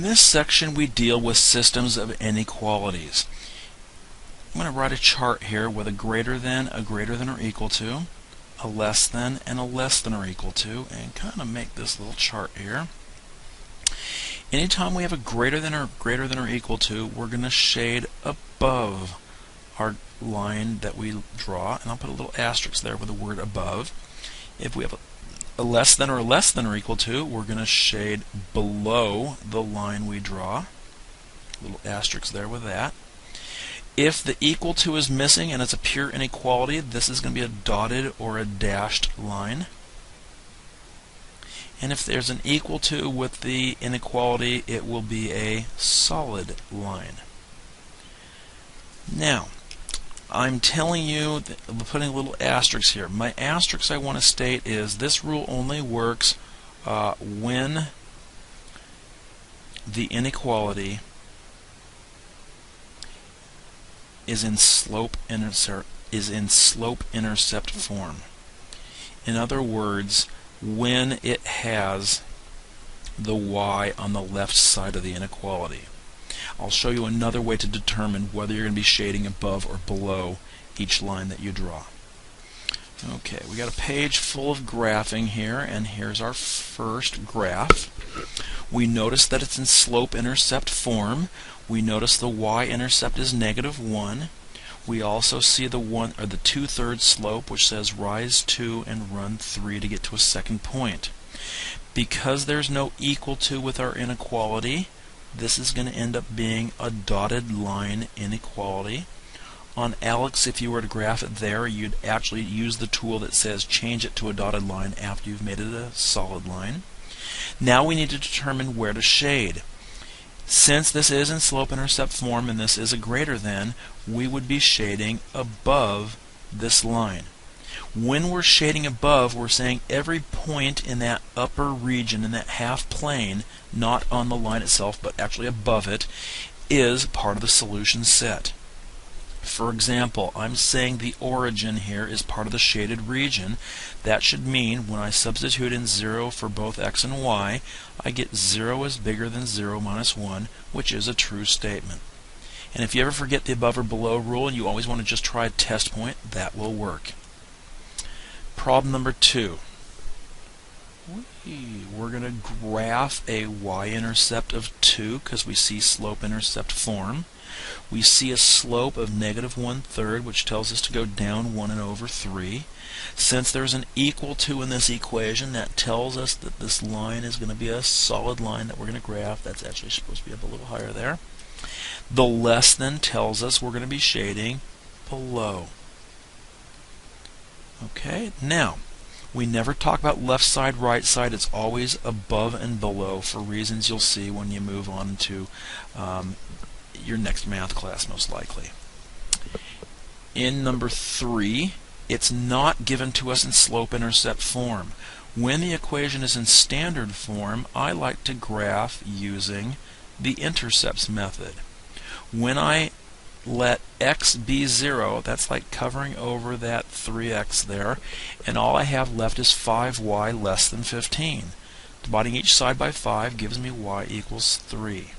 this section we deal with systems of inequalities. I'm going to write a chart here with a greater than or equal to, a less than, and a less than or equal to, and kind of make this little chart here. Anytime we have a greater than or equal to, we're going to shade above our line that we draw, and I'll put a little asterisk there with the word above. If we have a less than or equal to, we're going to shade below the line we draw. Little asterisk there with that. If the equal to is missing and it's a pure inequality, this is going to be a dotted or a dashed line. And if there's an equal to with the inequality, it will be a solid line. Now, I'm telling you, I'm putting a little asterisk here. My asterisk I want to state is this rule only works when the inequality is in slope intercept form. In other words, when it has the y on the left side of the inequality. I'll show you another way to determine whether you're going to be shading above or below each line that you draw. Okay, we got a page full of graphing here, and here's our first graph. We notice that it's in slope-intercept form. We notice the y-intercept is -1. We also see the 2/3 slope, which says rise 2 and run 3 to get to a second point. Because there's no equal to with our inequality, this is going to end up being a dotted line inequality. On Alex, if you were to graph it there, you'd actually use the tool that says change it to a dotted line after you've made it a solid line. Now we need to determine where to shade. Since this is in slope-intercept form and this is a greater than, we would be shading above this line. When we're shading above, we're saying every point in that upper region, in that half plane, not on the line itself, but actually above it, is part of the solution set. For example, I'm saying the origin here is part of the shaded region. That should mean when I substitute in 0 for both x and y, I get 0 is bigger than 0 minus 1, which is a true statement. And if you ever forget the above or below rule and you always want to just try a test point, that will work. Problem number 2. We're going to graph a y-intercept of 2 because we see slope-intercept form. We see a slope of -1/3, which tells us to go down 1/3. Since there's an equal to in this equation, that tells us that this line is going to be a solid line that we're going to graph. That's actually supposed to be up a little higher there. The less than tells us we're going to be shading below. Okay, now, we never talk about left side, right side. It's always above and below for reasons you'll see when you move on to your next math class, most likely. In number 3, it's not given to us in slope-intercept form. When the equation is in standard form, I like to graph using the intercepts method. When I let x be 0, that's like covering over that 3x there, and all I have left is 5y less than 15. Dividing each side by 5 gives me y equals 3.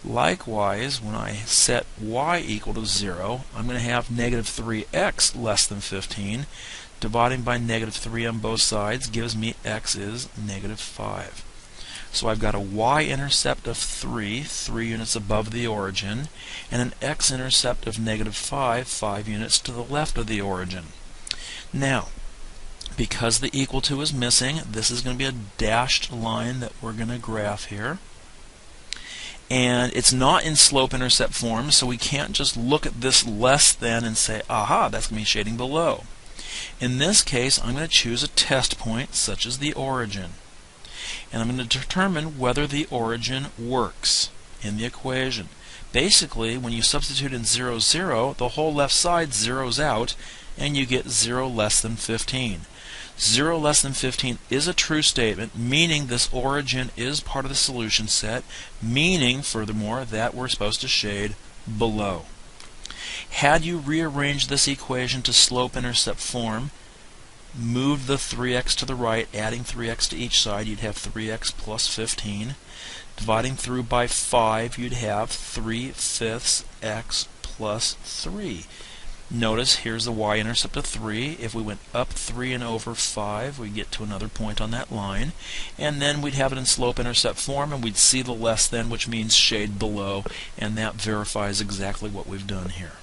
Likewise, when I set y equal to 0, I'm going to have -3x less than 15. Dividing by -3 on both sides gives me x is -5. So I've got a y-intercept of 3 units above the origin, and an x-intercept of -5, 5 units to the left of the origin. Now, because the equal to is missing, this is going to be a dashed line that we're going to graph here. And it's not in slope-intercept form, so we can't just look at this less than and say, aha, that's going to be shading below. In this case, I'm going to choose a test point, such as the origin. And I'm going to determine whether the origin works in the equation. Basically, when you substitute in 0, 0, the whole left side zeroes out, and you get 0 less than 15. 0 less than 15 is a true statement, meaning this origin is part of the solution set, meaning, furthermore, that we're supposed to shade below. Had you rearranged this equation to slope-intercept form, moved the 3x to the right, adding 3x to each side, you'd have 3x plus 15. Dividing through by 5, you'd have 3/5 x plus 3. Notice here's the y-intercept of 3. If we went up 3 and over 5, we'd get to another point on that line. And then we'd have it in slope-intercept form, and we'd see the less than, which means shade below, and that verifies exactly what we've done here.